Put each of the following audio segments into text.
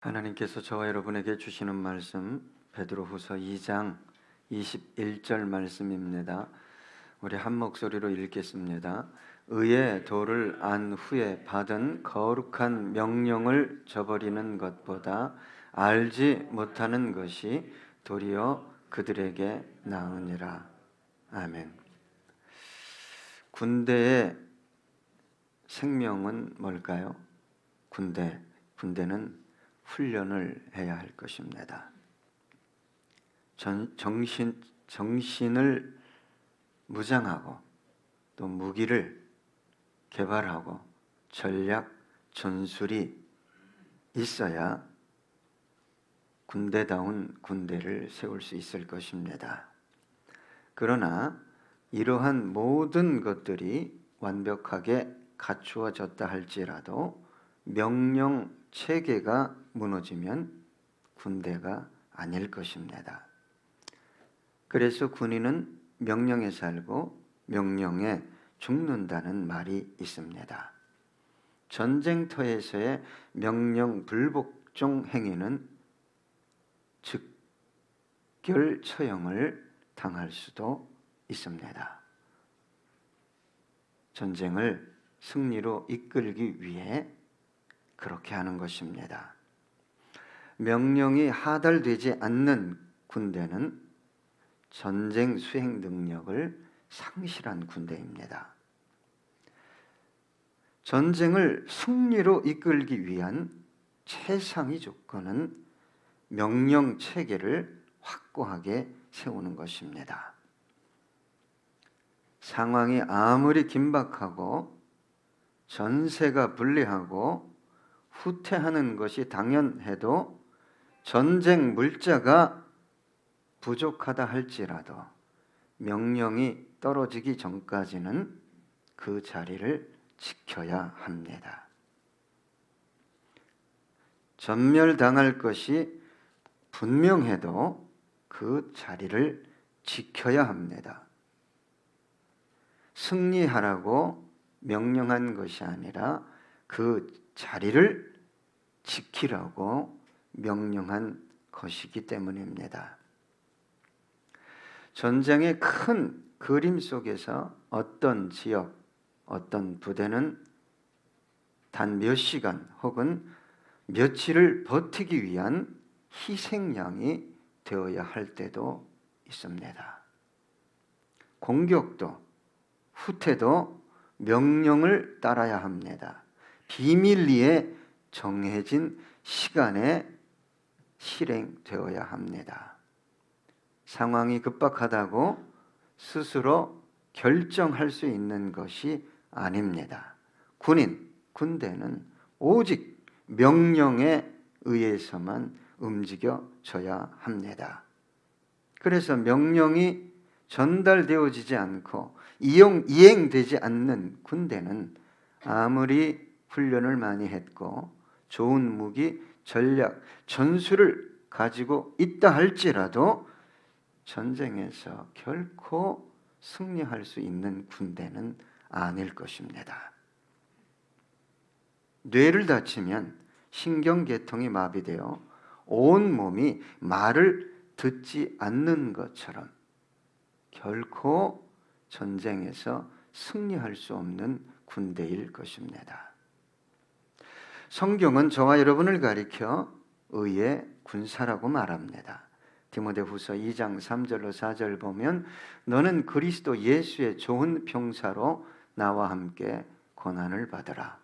하나님께서 저와 여러분에게 주시는 말씀 베드로후서 2장 21절 말씀입니다. 우리 한 목소리로 읽겠습니다. 의의 도를 안 후에 받은 거룩한 명령을 저버리는 것보다 알지 못하는 것이 도리어 그들에게 나으니라. 아멘. 군대의 생명은 뭘까요? 군대는 훈련을 해야 할 것입니다. 정신을 무장하고 또 무기를 개발하고 전략, 전술이 있어야 군대다운 군대를 세울 수 있을 것입니다. 그러나 이러한 모든 것들이 완벽하게 갖추어졌다 할지라도 명령 체계가 무너지면 군대가 아닐 것입니다. 그래서 군인은 명령에 살고 명령에 죽는다는 말이 있습니다. 전쟁터에서의 명령 불복종 행위는 즉결 처형을 당할 수도 있습니다. 전쟁을 승리로 이끌기 위해 그렇게 하는 것입니다. 명령이 하달되지 않는 군대는 전쟁 수행 능력을 상실한 군대입니다. 전쟁을 승리로 이끌기 위한 최상위 조건은 명령 체계를 확고하게 세우는 것입니다. 상황이 아무리 긴박하고 전세가 불리하고 후퇴하는 것이 당연해도 전쟁 물자가 부족하다 할지라도 명령이 떨어지기 전까지는 그 자리를 지켜야 합니다. 전멸당할 것이 분명해도 그 자리를 지켜야 합니다. 승리하라고 명령한 것이 아니라 그 자리를 지키라고 명령한 것이기 때문입니다. 전쟁의 큰 그림 속에서 어떤 지역, 어떤 부대는 단 몇 시간 혹은 며칠을 버티기 위한 희생양이 되어야 할 때도 있습니다. 공격도 후퇴도 명령을 따라야 합니다. 비밀리에 정해진 시간에 실행되어야 합니다. 상황이 급박하다고 스스로 결정할 수 있는 것이 아닙니다. 군대는 오직 명령에 의해서만 움직여져야 합니다. 그래서 명령이 전달되어지지 않고 이행되지 않는 군대는 아무리 훈련을 많이 했고 좋은 무기, 전략, 전술을 가지고 있다 할지라도 전쟁에서 결코 승리할 수 있는 군대는 아닐 것입니다. 뇌를 다치면 신경계통이 마비되어 온몸이 말을 듣지 않는 것처럼 결코 전쟁에서 승리할 수 없는 군대일 것입니다. 성경은 저와 여러분을 가리켜 의의 군사라고 말합니다. 디모데후서 2장 3절로 4절 보면 너는 그리스도 예수의 좋은 병사로 나와 함께 고난을 받으라.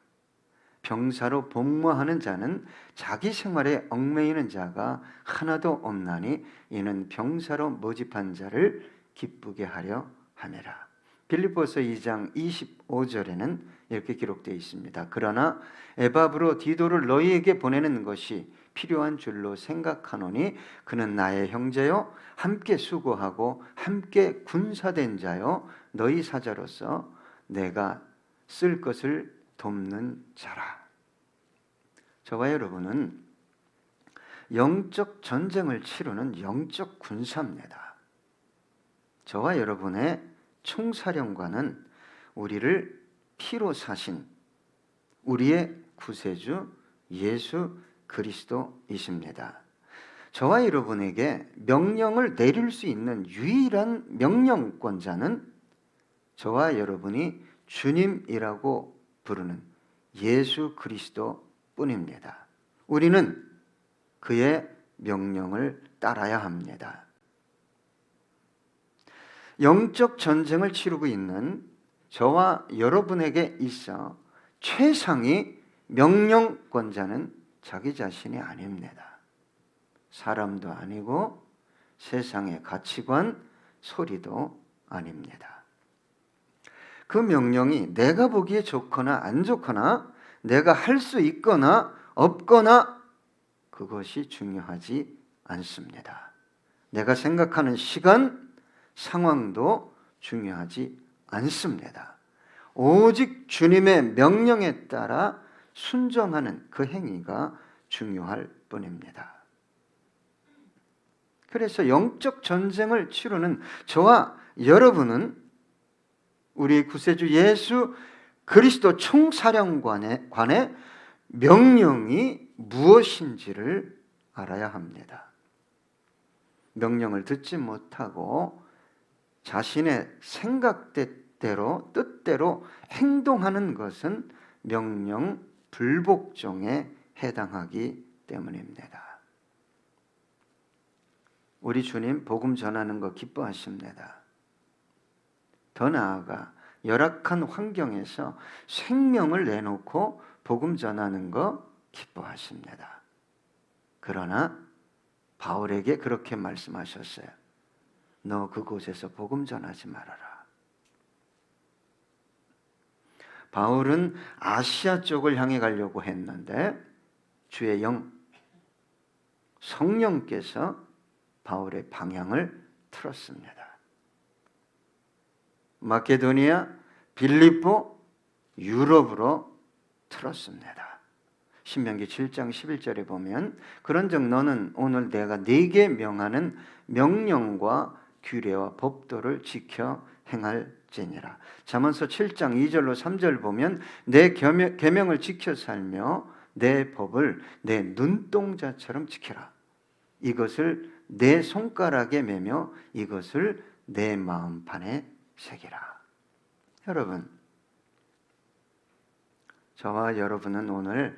병사로 복무하는 자는 자기 생활에 얽매이는 자가 하나도 없나니 이는 병사로 모집한 자를 기쁘게 하려 함이라. 빌립보서 2장 25절에는 이렇게 기록되어 있습니다. 그러나 에바브로 디도를 너희에게 보내는 것이 필요한 줄로 생각하노니 그는 나의 형제요 함께 수고하고 함께 군사된 자요 너희 사자로서 내가 쓸 것을 돕는 자라. 저와 여러분은 영적 전쟁을 치르는 영적 군사입니다. 저와 여러분의 총사령관은 우리를 피로 사신 우리의 구세주 예수 그리스도이십니다. 저와 여러분에게 명령을 내릴 수 있는 유일한 명령권자는 저와 여러분이 주님이라고 부르는 예수 그리스도 뿐입니다. 우리는 그의 명령을 따라야 합니다. 영적 전쟁을 치르고 있는 저와 여러분에게 있어 최상위 명령권자는 자기 자신이 아닙니다. 사람도 아니고 세상의 가치관, 소리도 아닙니다. 그 명령이 내가 보기에 좋거나 안 좋거나 내가 할 수 있거나 없거나 그것이 중요하지 않습니다. 내가 생각하는 시간, 상황도 중요하지 않습니다. 오직 주님의 명령에 따라 순종하는 그 행위가 중요할 뿐입니다. 그래서 영적 전쟁을 치르는 저와 여러분은 우리 구세주 예수 그리스도 총사령관의 명령이 무엇인지를 알아야 합니다. 명령을 듣지 못하고 자신의 생각대로 뜻대로 행동하는 것은 명령 불복종에 해당하기 때문입니다. 우리 주님 복음 전하는 거 기뻐하십니다. 더 나아가 열악한 환경에서 생명을 내놓고 복음 전하는 거 기뻐하십니다. 그러나 바울에게 그렇게 말씀하셨어요. 너 그곳에서 복음 전하지 말아라. 바울은 아시아 쪽을 향해 가려고 했는데 주의 성령께서 바울의 방향을 틀었습니다. 마케도니아, 빌립보, 유럽으로 틀었습니다. 신명기 7장 11절에 보면 그런즉 너는 오늘 내가 네게 명하는 명령과 규례와 법도를 지켜 행할지니라. 잠언서 7장 2절로 3절 보면 내 계명을 지켜 살며 내 법을 내 눈동자처럼 지켜라. 이것을 내 손가락에 매며 이것을 내 마음판에 새기라. 여러분, 저와 여러분은 오늘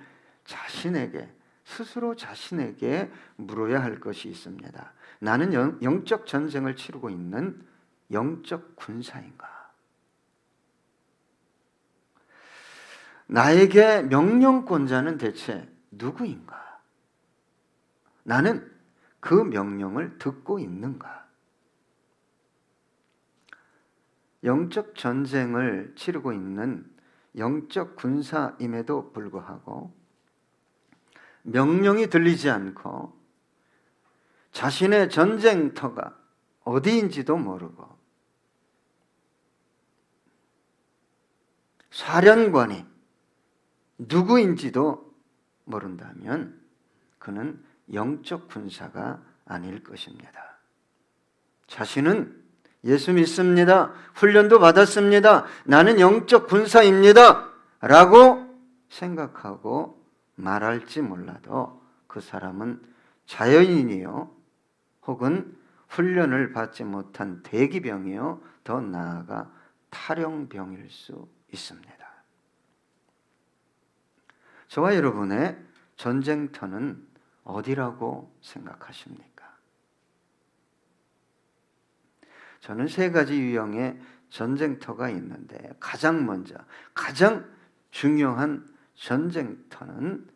스스로 자신에게 물어야 할 것이 있습니다. 나는 영적 전쟁을 치르고 있는 영적 군사인가? 나에게 명령권자는 대체 누구인가? 나는 그 명령을 듣고 있는가? 영적 전쟁을 치르고 있는 영적 군사임에도 불구하고 명령이 들리지 않고 자신의 전쟁터가 어디인지도 모르고 사령관이 누구인지도 모른다면 그는 영적 군사가 아닐 것입니다. 자신은 예수 믿습니다. 훈련도 받았습니다. 나는 영적 군사입니다. 라고 생각하고 말할지 몰라도 그 사람은 자연인이요 혹은 훈련을 받지 못한 대기병이요 더 나아가 탈영병일 수 있습니다. 저와 여러분의 전쟁터는 어디라고 생각하십니까? 저는 3가지 유형의 전쟁터가 있는데 가장 중요한 전쟁터는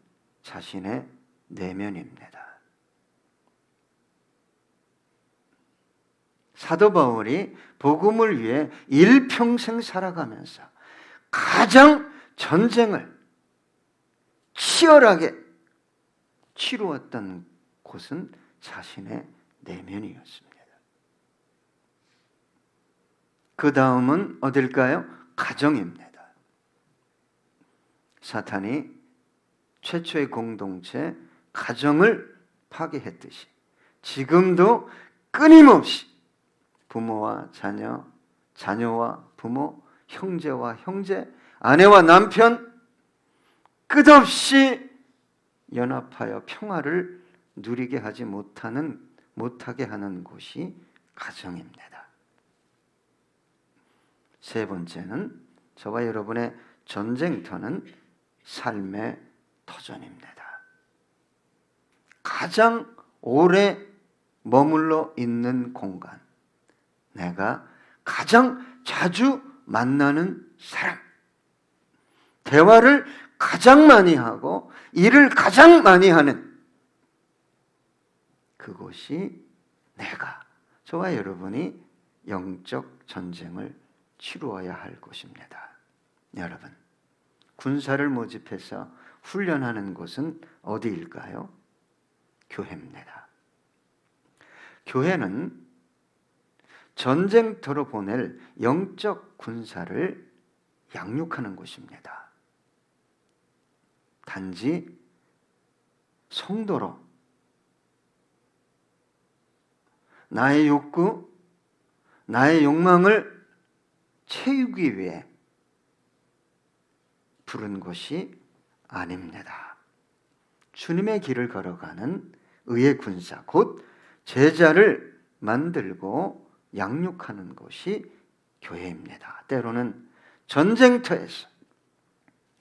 자신의 내면입니다. 사도 바울이 복음을 위해 일평생 살아가면서 가장 전쟁을 치열하게 치루었던 곳은 자신의 내면이었습니다. 그 다음은 어딜까요? 가정입니다. 사탄이 최초의 공동체 가정을 파괴했듯이 지금도 끊임없이 부모와 자녀, 자녀와 부모, 형제와 형제, 아내와 남편 끝없이 연합하여 평화를 누리게 하지 못하게 하는 곳이 가정입니다. 세 번째는 저와 여러분의 전쟁터는 삶의 터전입니다. 가장 오래 머물러 있는 공간, 내가 가장 자주 만나는 사람, 대화를 가장 많이 하고 일을 가장 많이 하는 그곳이 저와 여러분이 영적 전쟁을 치루어야 할 곳입니다. 여러분, 군사를 모집해서 훈련하는 곳은 어디일까요? 교회입니다. 교회는 전쟁터로 보낼 영적 군사를 양육하는 곳입니다. 단지 성도로 나의 욕구, 나의 욕망을 채우기 위해 부른 것이 아닙니다. 주님의 길을 걸어가는 의의 군사, 곧 제자를 만들고 양육하는 것이 교회입니다. 때로는 전쟁터에서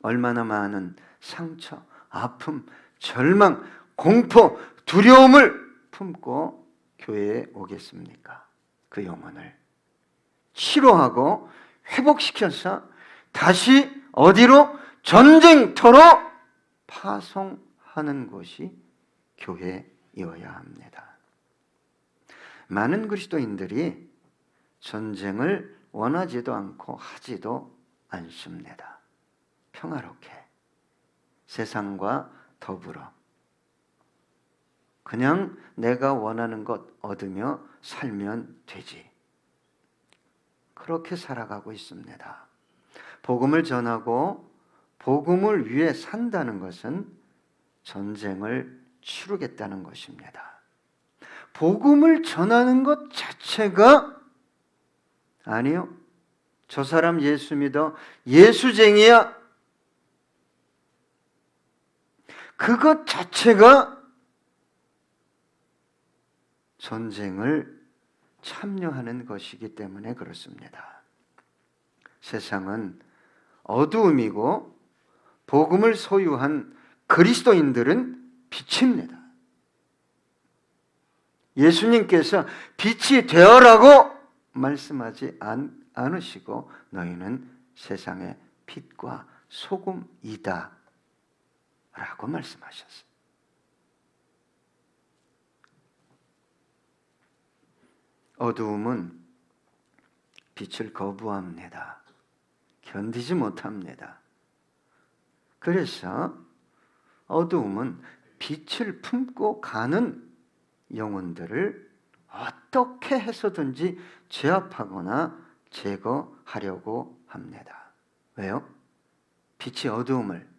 얼마나 많은 상처, 아픔, 절망, 공포, 두려움을 품고 교회에 오겠습니까? 그 영혼을 치료하고 회복시켜서 다시 어디로? 전쟁터로 파송하는 것이 교회여야 합니다. 많은 그리스도인들이 전쟁을 원하지도 않고 하지도 않습니다. 평화롭게 세상과 더불어 그냥 내가 원하는 것 얻으며 살면 되지. 그렇게 살아가고 있습니다. 복음을 전하고 복음을 위해 산다는 것은 전쟁을 치르겠다는 것입니다. 복음을 전하는 것 자체가 아니요, 저 사람 예수 믿어, 예수쟁이야, 그것 자체가 전쟁을 참여하는 것이기 때문에 그렇습니다. 세상은 어두움이고 복음을 소유한 그리스도인들은 빛입니다. 예수님께서 빛이 되어라고 말씀하지 않으시고 너희는 세상의 빛과 소금이다 라고 말씀하셨어요. 어두움은 빛을 거부합니다. 견디지 못합니다. 그래서 어두움은 빛을 품고 가는 영혼들을 어떻게 해서든지 제압하거나 제거하려고 합니다. 왜요? 빛이 어두움을,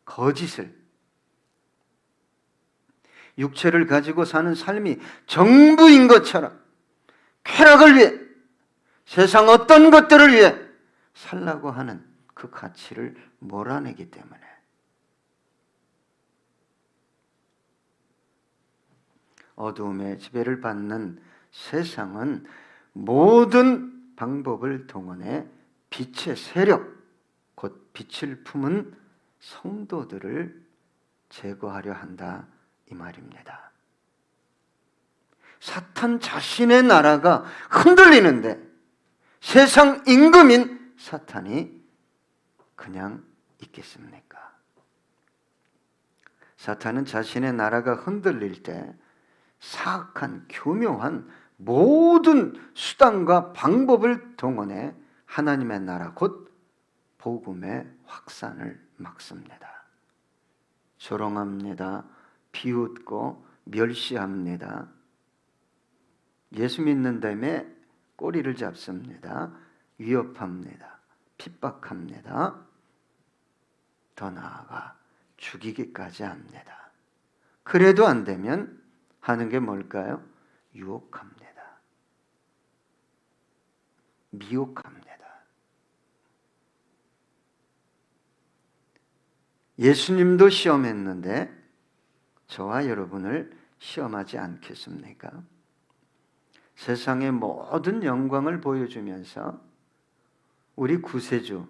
거짓을, 육체를 가지고 사는 삶이 전부인 것처럼 쾌락을 위해, 세상 어떤 것들을 위해 살라고 하는 그 가치를 몰아내기 때문에 어두움의 지배를 받는 세상은 모든 방법을 동원해 빛의 세력, 곧 빛을 품은 성도들을 제거하려 한다 이 말입니다. 사탄 자신의 나라가 흔들리는데 세상 임금인 사탄이 그냥 있겠습니까? 사탄은 자신의 나라가 흔들릴 때 사악한 교묘한 모든 수단과 방법을 동원해 하나님의 나라 곧 복음의 확산을 막습니다. 조롱합니다. 비웃고 멸시합니다. 예수 믿는다며 꼬리를 잡습니다. 위협합니다. 핍박합니다. 더 나아가 죽이기까지 합니다. 그래도 안 되면 하는 게 뭘까요? 유혹합니다. 미혹합니다. 예수님도 시험했는데 저와 여러분을 시험하지 않겠습니까? 세상의 모든 영광을 보여주면서 우리 구세주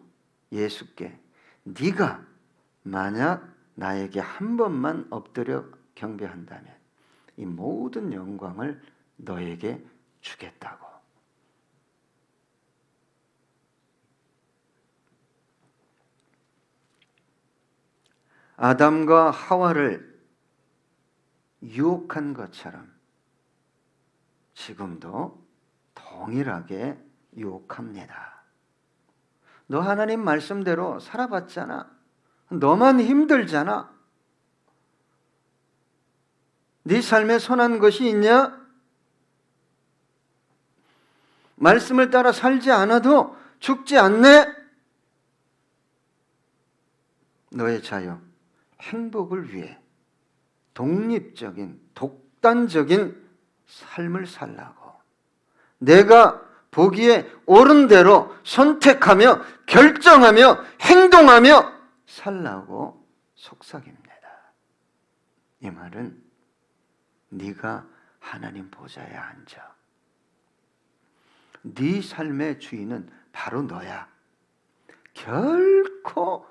예수께 네가 만약 나에게 한 번만 엎드려 경배한다면 이 모든 영광을 너에게 주겠다고. 아담과 하와를 유혹한 것처럼 지금도 동일하게 유혹합니다. 너 하나님 말씀대로 살아봤잖아. 너만 힘들잖아. 네 삶에 선한 것이 있냐? 말씀을 따라 살지 않아도 죽지 않네? 너의 자유, 행복을 위해 독립적인, 독단적인 삶을 살라고. 내가 보기에 옳은 대로 선택하며 결정하며 행동하며 살라고 속삭입니다. 이 말은 네가 하나님 보좌에 앉아. 네 삶의 주인은 바로 너야. 결코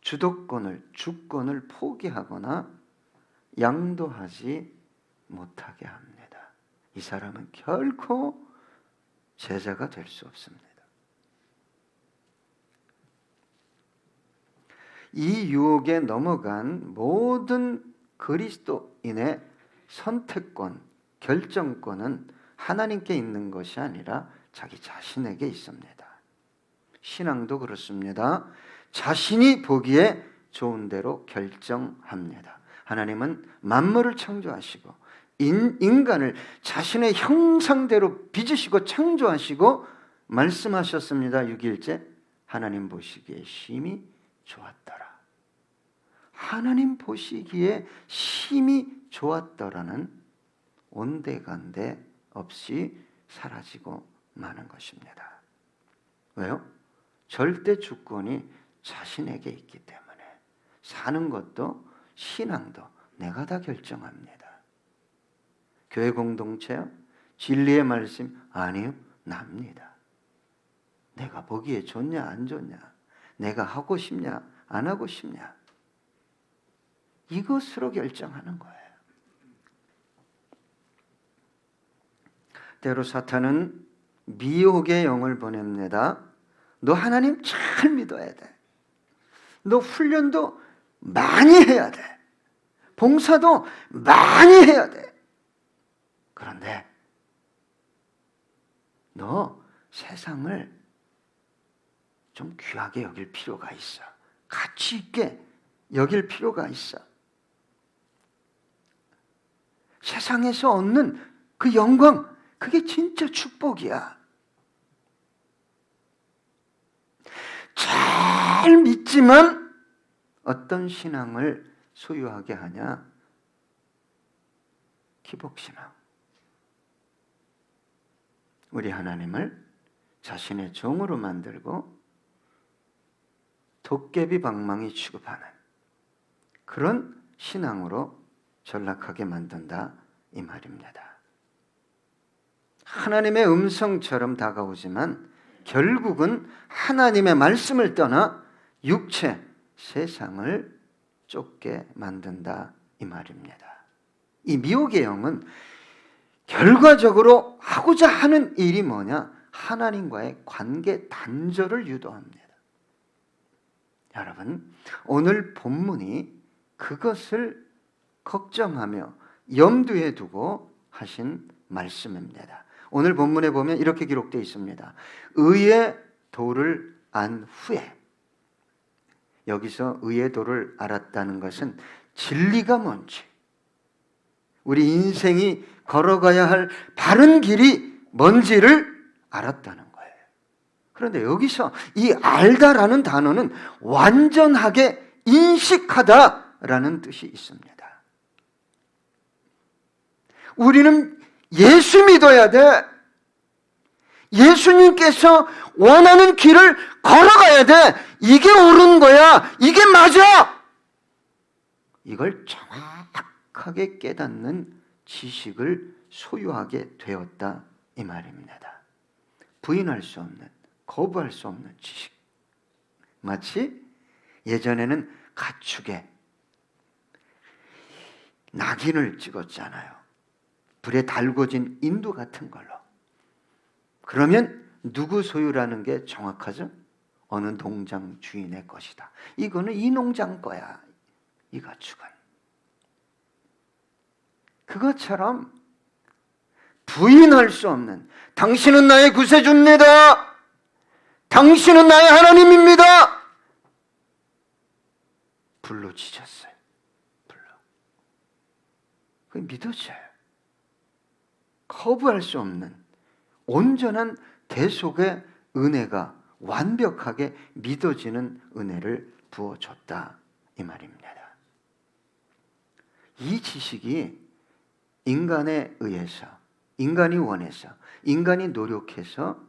주도권을, 주권을 포기하거나 양도하지 못하게 합니다. 이 사람은 결코 제자가 될 수 없습니다. 이 유혹에 넘어간 모든 그리스도인의 선택권, 결정권은 하나님께 있는 것이 아니라 자기 자신에게 있습니다. 신앙도 그렇습니다. 자신이 보기에 좋은 대로 결정합니다. 하나님은 만물을 창조하시고 인간을 자신의 형상대로 빚으시고 창조하시고 말씀하셨습니다. 6일째 하나님 보시기에 심히 좋았더라. 하나님 보시기에 심히 좋았더라는 온데간데 없이 사라지고 마는 것입니다. 왜요? 절대 주권이 자신에게 있기 때문에 사는 것도 신앙도 내가 다 결정합니다. 교회 공동체요? 진리의 말씀? 아니요, 납니다. 내가 보기에 좋냐 안 좋냐, 내가 하고 싶냐 안 하고 싶냐, 이것으로 결정하는 거예요. 때로 사탄은 미혹의 영을 보냅니다. 너 하나님 잘 믿어야 돼. 너 훈련도 많이 해야 돼. 봉사도 많이 해야 돼. 그런데 너 세상을 좀 귀하게 여길 필요가 있어. 가치 있게 여길 필요가 있어. 세상에서 얻는 그 영광, 그게 진짜 축복이야. 잘 믿지만 어떤 신앙을 소유하게 하냐? 기복신앙. 우리 하나님을 자신의 종으로 만들고 도깨비 방망이 취급하는 그런 신앙으로 전락하게 만든다, 이 말입니다. 하나님의 음성처럼 다가오지만 결국은 하나님의 말씀을 떠나 육체, 세상을 쫓게 만든다, 이 말입니다. 이 미혹의 영은 결과적으로 하고자 하는 일이 뭐냐? 하나님과의 관계 단절을 유도합니다. 여러분, 오늘 본문이 그것을 걱정하며 염두에 두고 하신 말씀입니다. 오늘 본문에 보면 이렇게 기록되어 있습니다. 의의 도를 안 후에, 여기서 의의 도를 알았다는 것은 진리가 뭔지, 우리 인생이 걸어가야 할 바른 길이 뭔지를 알았다는 거예요. 그런데 여기서 이 알다라는 단어는 완전하게 인식하다라는 뜻이 있습니다. 우리는 예수 믿어야 돼. 예수님께서 원하는 길을 걸어가야 돼. 이게 옳은 거야. 이게 맞아. 이걸 정확하게 깨닫는 지식을 소유하게 되었다 이 말입니다. 부인할 수 없는, 거부할 수 없는 지식. 마치 예전에는 가축에 낙인을 찍었잖아요. 불에 달궈진 인두 같은 걸로. 그러면 누구 소유라는 게 정확하죠? 어느 농장 주인의 것이다. 이거는 이 농장 거야, 이 가축은. 그것처럼 부인할 수 없는, 당신은 나의 구세주입니다. 당신은 나의 하나님입니다. 불로 지졌어요. 불로. 그게 믿어져요. 거부할 수 없는 온전한 대속의 은혜가 완벽하게 믿어지는 은혜를 부어줬다 이 말입니다. 이 지식이 인간에 의해서, 인간이 원해서, 인간이 노력해서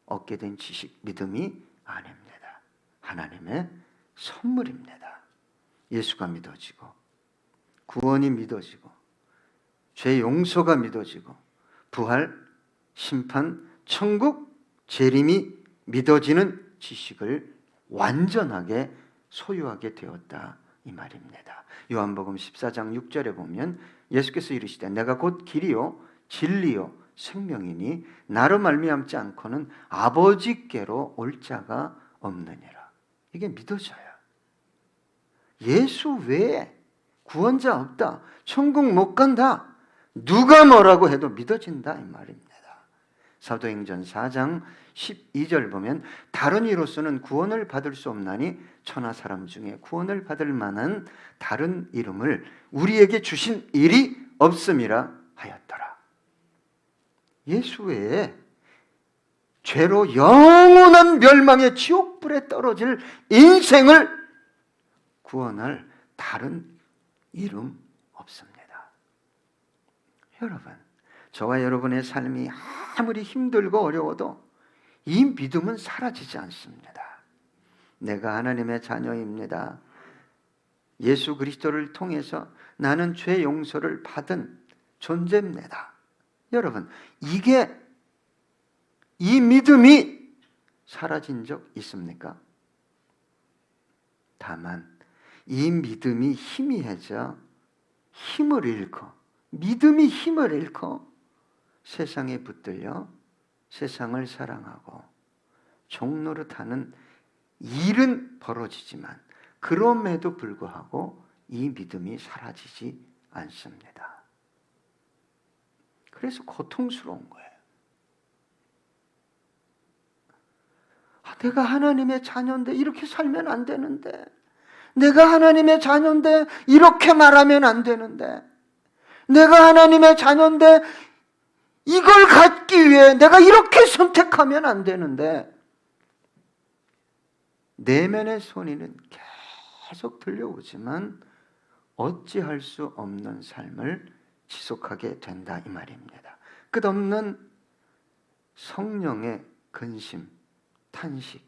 얻게 된 지식, 믿음이 아닙니다. 하나님의 선물입니다. 예수가 믿어지고, 구원이 믿어지고, 죄 용서가 믿어지고, 부활, 심판, 천국, 재림이 믿어지는 지식을 완전하게 소유하게 되었다 이 말입니다. 요한복음 14장 6절에 보면 예수께서 이르시되 내가 곧 길이요 진리요 생명이니 나로 말미암지 않고는 아버지께로 올 자가 없느니라. 이게 믿어져요. 예수 외에 구원자 없다, 천국 못 간다, 누가 뭐라고 해도 믿어진다 이 말입니다. 사도행전 4장 12절 보면 다른 이로서는 구원을 받을 수 없나니 천하 사람 중에 구원을 받을 만한 다른 이름을 우리에게 주신 일이 없음이라 하였더라. 예수 외에 죄로 영원한 멸망의 지옥불에 떨어질 인생을 구원할 다른 이름 없습니다. 여러분, 저와 여러분의 삶이 아무리 힘들고 어려워도 이 믿음은 사라지지 않습니다. 내가 하나님의 자녀입니다. 예수 그리스도를 통해서 나는 죄 용서를 받은 존재입니다. 여러분, 이 믿음이 사라진 적 있습니까? 다만 이 믿음이 희미해져 힘을 잃고, 믿음이 힘을 잃고 세상에 붙들려 세상을 사랑하고 종노릇하는 일은 벌어지지만 그럼에도 불구하고 이 믿음이 사라지지 않습니다. 그래서 고통스러운 거예요. 내가 하나님의 자녀인데 이렇게 살면 안 되는데, 내가 하나님의 자녀인데 이렇게 말하면 안 되는데, 내가 하나님의 자녀인데 이걸 갖기 위해 내가 이렇게 선택하면 안 되는데, 내면의 소리는 계속 들려오지만 어찌할 수 없는 삶을 지속하게 된다 이 말입니다. 끝없는 성령의 근심, 탄식,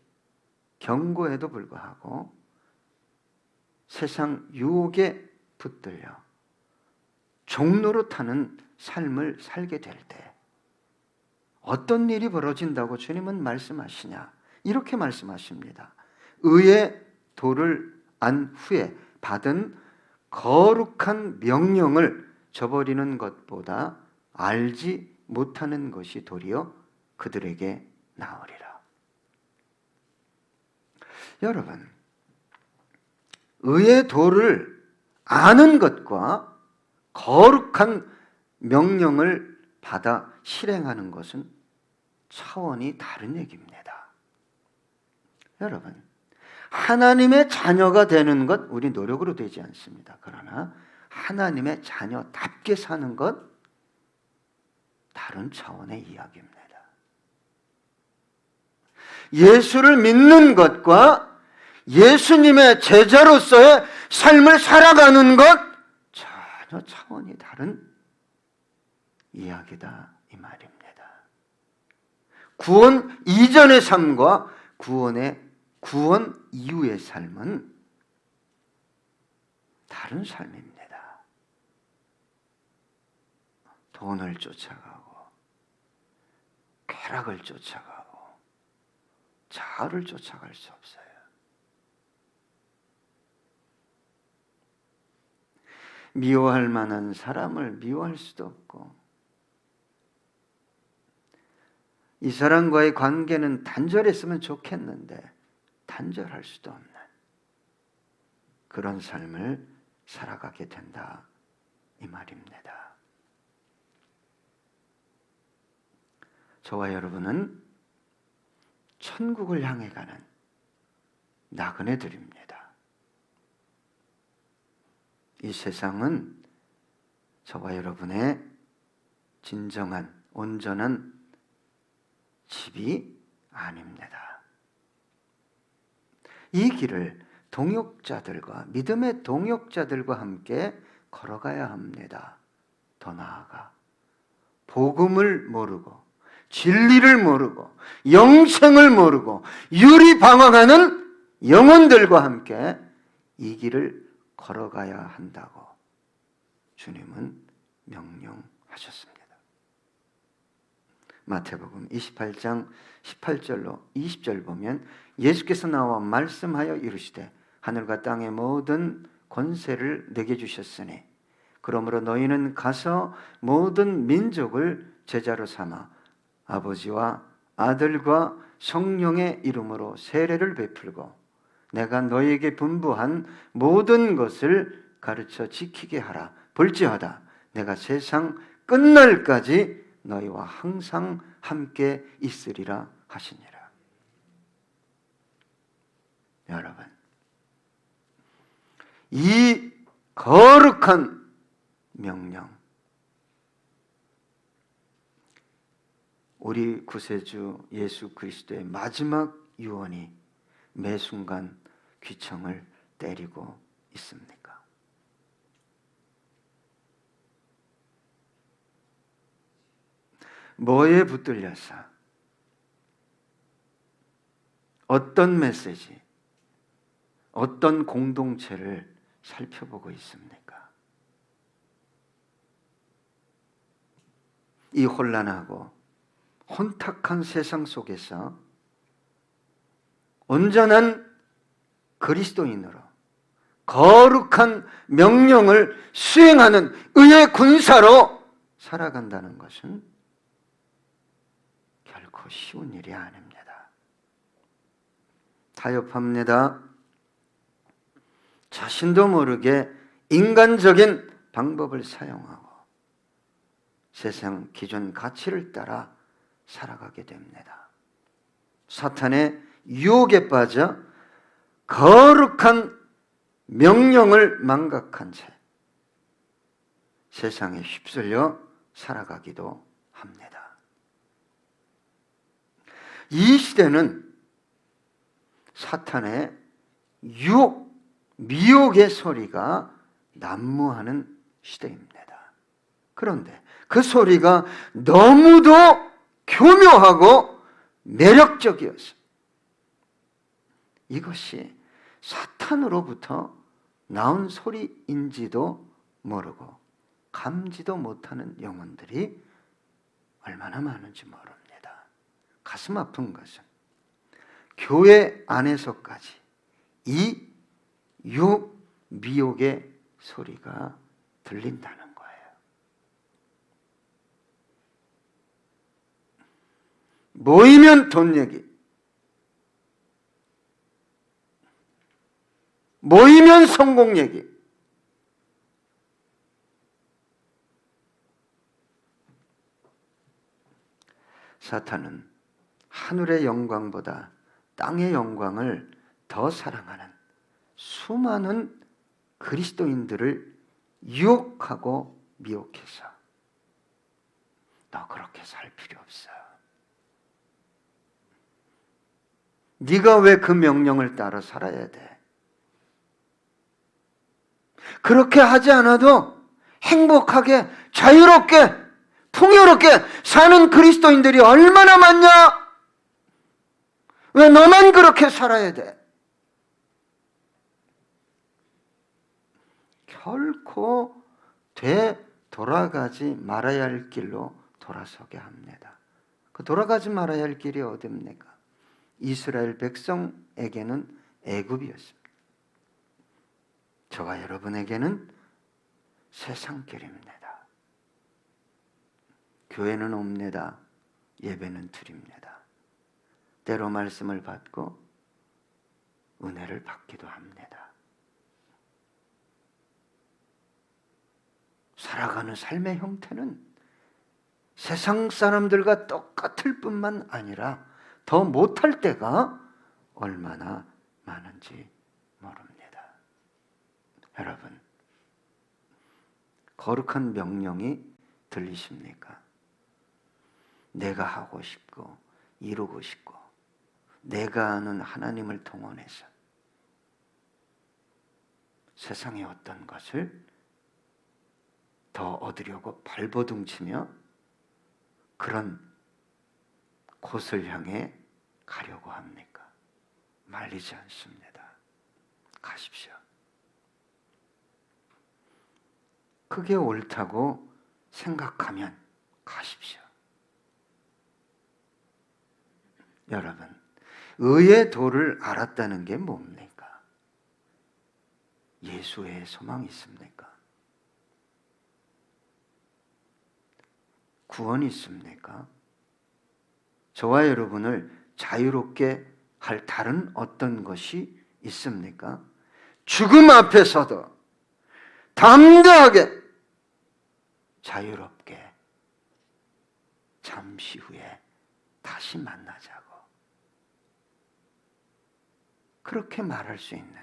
경고에도 불구하고 세상 유혹에 붙들려 종노릇하는 삶을 살게 될 때 어떤 일이 벌어진다고 주님은 말씀하시냐? 이렇게 말씀하십니다. 의의 도를 안 후에 받은 거룩한 명령을 저버리는 것보다 알지 못하는 것이 도리어 그들에게 나으리라. 여러분, 의의 도를 아는 것과 거룩한 명령을 받아 실행하는 것은 차원이 다른 얘기입니다. 여러분, 하나님의 자녀가 되는 것 우리 노력으로 되지 않습니다. 그러나 하나님의 자녀답게 사는 것 다른 차원의 이야기입니다. 예수를 믿는 것과 예수님의 제자로서의 삶을 살아가는 것 전혀 차원이 다른 이야기다 이 말입니다. 구원 이전의 삶과 구원 이후의 삶은 다른 삶입니다. 돈을 쫓아가고 쾌락을 쫓아가고 자아를 쫓아갈 수 없어요. 미워할 만한 사람을 미워할 수도 없고, 이 사람과의 관계는 단절했으면 좋겠는데 단절할 수도 없는 그런 삶을 살아가게 된다, 이 말입니다. 저와 여러분은 천국을 향해 가는 나그네들입니다. 이 세상은 저와 여러분의 진정한 온전한 집이 아닙니다. 이 길을 동역자들과, 믿음의 동역자들과 함께 걸어가야 합니다. 더 나아가 복음을 모르고 진리를 모르고 영생을 모르고 유리방황하는 영혼들과 함께 이 길을 걸어가야 한다고 주님은 명령하셨습니다. 마태복음 28장 18절로 20절 보면 예수께서 나와 말씀하여 이르시되 하늘과 땅의 모든 권세를 내게 주셨으니 그러므로 너희는 가서 모든 민족을 제자로 삼아 아버지와 아들과 성령의 이름으로 세례를 베풀고 내가 너희에게 분부한 모든 것을 가르쳐 지키게 하라. 볼지어다 내가 세상 끝날까지 너희와 항상 함께 있으리라 하시니라. 여러분, 이 거룩한 명령, 우리 구세주 예수 그리스도의 마지막 유언이 매 순간 귀청을 때리고 있습니까? 뭐에 붙들려서 어떤 메시지, 어떤 공동체를 살펴보고 있습니까? 이 혼란하고 혼탁한 세상 속에서 온전한 그리스도인으로 거룩한 명령을 수행하는 의의 군사로 살아간다는 것은 결코 쉬운 일이 아닙니다. 타협합니다. 자신도 모르게 인간적인 방법을 사용하고 세상 기존 가치를 따라 살아가게 됩니다. 사탄의 유혹에 빠져 거룩한 명령을 망각한 채 세상에 휩쓸려 살아가기도 합니다. 이 시대는 사탄의 유혹, 미혹의 소리가 난무하는 시대입니다. 그런데 그 소리가 너무도 교묘하고 매력적이어서 이것이 사탄으로부터 나온 소리인지도 모르고 감지도 못하는 영혼들이 얼마나 많은지 모릅니다. 가슴 아픈 것은 교회 안에서까지 이 유혹, 미혹의 소리가 들린다는 거예요. 모이면 돈 얘기, 모이면 성공 얘기, 사탄은 하늘의 영광보다 땅의 영광을 더 사랑하는 수많은 그리스도인들을 유혹하고 미혹해서 너 그렇게 살 필요 없어. 네가 왜 그 명령을 따라 살아야 돼? 그렇게 하지 않아도 행복하게 자유롭게 풍요롭게 사는 그리스도인들이 얼마나 많냐? 왜 너만 그렇게 살아야 돼? 결코 돌아가지 말아야 할 길로 돌아서게 합니다. 그 돌아가지 말아야 할 길이 어디입니까? 이스라엘 백성에게는 애굽이었습니다. 저와 여러분에게는 세상길입니다. 교회는 옵니다. 예배는 드립니다. 때로 말씀을 받고 은혜를 받기도 합니다. 살아가는 삶의 형태는 세상 사람들과 똑같을 뿐만 아니라 더 못할 때가 얼마나 많은지 모릅니다. 여러분, 거룩한 명령이 들리십니까? 내가 하고 싶고 이루고 싶고 내가 아는 하나님을 동원해서 세상의 어떤 것을 더 얻으려고 발버둥치며 그런 곳을 향해 가려고 합니까? 말리지 않습니다. 가십시오. 그게 옳다고 생각하면 가십시오. 여러분, 의의 도를 알았다는 게 뭡니까? 예수 외에 소망이 있습니까? 구원이 있습니까? 저와 여러분을 자유롭게 할 다른 어떤 것이 있습니까? 죽음 앞에서도 담대하게 자유롭게 잠시 후에 다시 만나자고 그렇게 말할 수 있는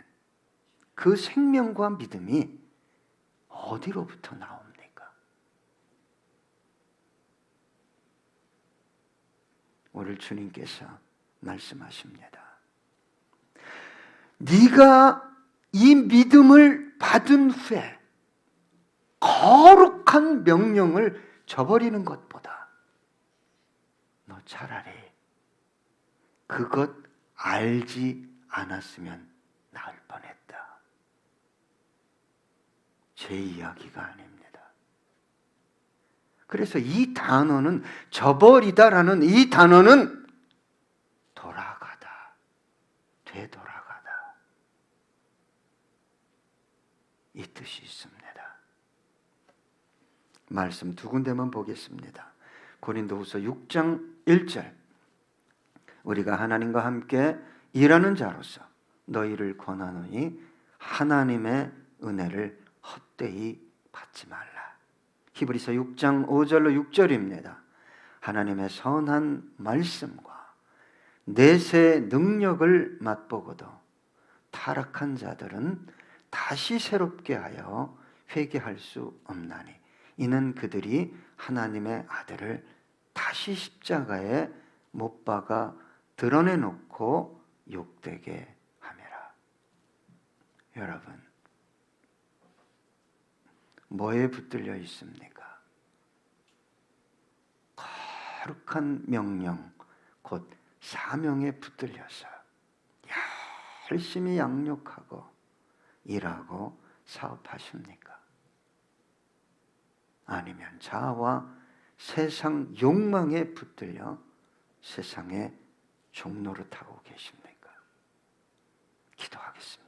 그 생명과 믿음이 어디로부터 나옵니까? 오늘 주님께서 말씀하십니다. 네가 이 믿음을 받은 후에 거룩한 명령을 저버리는 것보다 너 차라리 그것 알지 않았으면 나을 뻔했다. 제 이야기가 아닙니다. 그래서 이 단어는 저버리다라는 이 단어는 돌아가다, 되돌아가다 이 뜻이 있습니다. 말씀 두 군데만 보겠습니다. 고린도후서 6장 1절 우리가 하나님과 함께 일하는 자로서 너희를 권하노니 하나님의 은혜를 헛되이 받지 말라. 히브리서 6장 5절로 6절입니다. 하나님의 선한 말씀과 내세의 능력을 맛보고도 타락한 자들은 다시 새롭게 하여 회개할 수 없나니 이는 그들이 하나님의 아들을 다시 십자가에 못 박아 드러내놓고 욕되게 함이라. 여러분, 뭐에 붙들려 있습니까? 거룩한 명령, 곧 사명에 붙들려서 열심히 양육하고 일하고 사업하십니까? 아니면 자아와 세상 욕망에 붙들려 세상의 종노릇하고 계십니까? 기도하겠습니다.